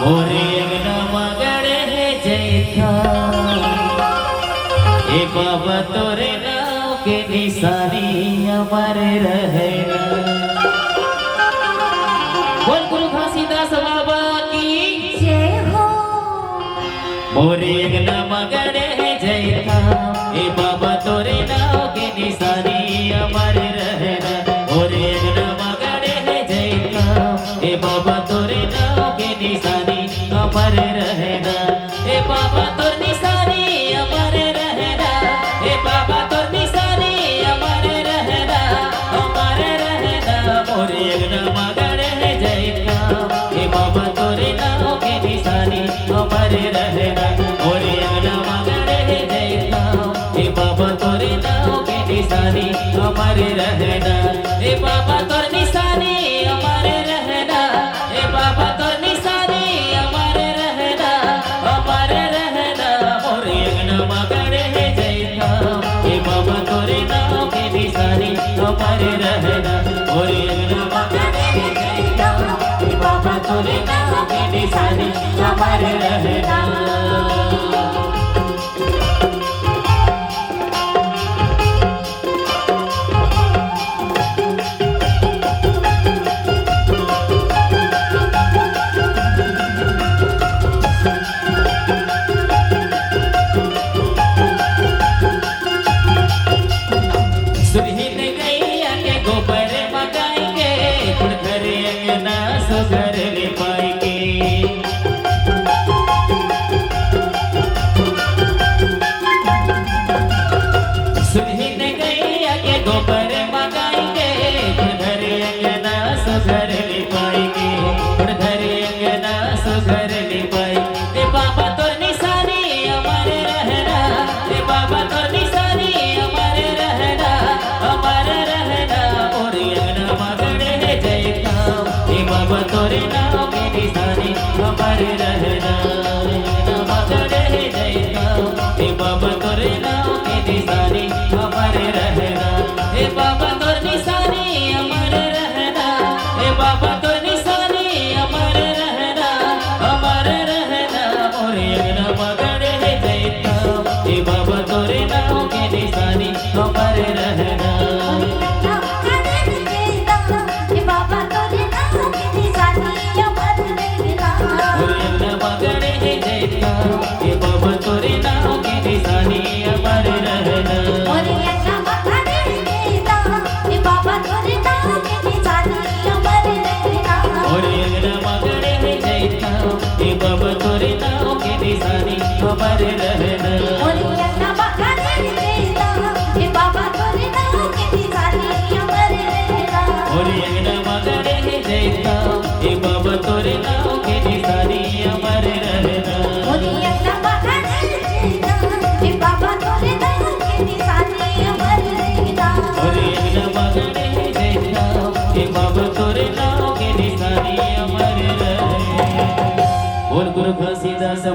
मोरे अंगना मगड़े जैथा ए बाबा तोरे नाव के निशानी अमर रहना। बोल गुरु घासीदास बाबा की जय हो। मोरे अंगना मगड़े जैथा ए बाबा तोरे नाव के निशानी अमर रहना। मोरे अंगना मगड़े जैथा ए बाबा तोरे नाव के निशानी अमर रहना। ए बाबा तोर निशानी अमर रहना। ए बाबा तोर निशानी अमर रहना, अमर रहना। मोरे अंगना मगड़े जैथा ए बाबा तोरे नाव के निशानी अमर रहना। मोरे अंगना मगड़े जैथा ए बाबा तोरे नाव के निशानी अमर रहना। ए बाबा तोर निशानी अमर रहना। ए बाबा तोर निशानी अमर रहना, अमर रहना। मोरे अंगना मगड़े जैथा ए बाबा तोरे नाव के निशानी अमर रहना। मोरे अंगना मगड़े जैथा ए बाबा तोरे नाव के निशानी अमर रहना। सुरहिन गैया के गोबर मगाएंगे, गुड़ घर अंगना सुघर ले पाएंगे। सुरहिन गैया के गोबर मगाएंगे, गुड़ घर अंगना सुघर ले पाएंगे। गुड़ घर अंगना सुघर ले पाएंगे। बाबा तोर निशानी अमर रहना। ए बाबा तोर निशानी अमर रहना, अमर रहना। मोरे अंगना मगड़े जैथा ए बाबा तोरे नाव के निशानी अमर रहना। अंगना मगड़े जैथा ए बाबा तोरे नाव के निशानी अमर रहना। ए बाबा तोर निशानी अमर रहना। ए बाबा तोर निशानी अमर रहना, अमर रहना। मोरे अंगना मगड़े जैथा ए बाबा तोरे नाव के निशानी अमर रहना। ये बाबा तोरे नाव के निशानी अमर रहना। मोरे अंगना मगड़े जैथा ए बाबा तोरे नाव के निशानी अमर रहना। मोरे अंगना मगड़े जैथा ये बाबा तोरे नाव के निशानी अमर रहना। मोरे अंगना मगड़े जैथा ए बाबा तोरे नाव के निशानी अमर रहना। मोरे अंगना मगड़े जैथा ये बाबा तोरे नाव के निशानी अमर रहना। मोरे अंगना मगड़े जैथा ए बाबा तोरे नाव के निशानी अमर रहना। मोरे अंगना मगड़े जैथा ये बाबा तोरे नाव के निशानी अमर रहना। मोरे अंगना मगड़े जैथा ए बाबा तोरे नाव के निशानी अमर रहना। बोल गुरु घासीदास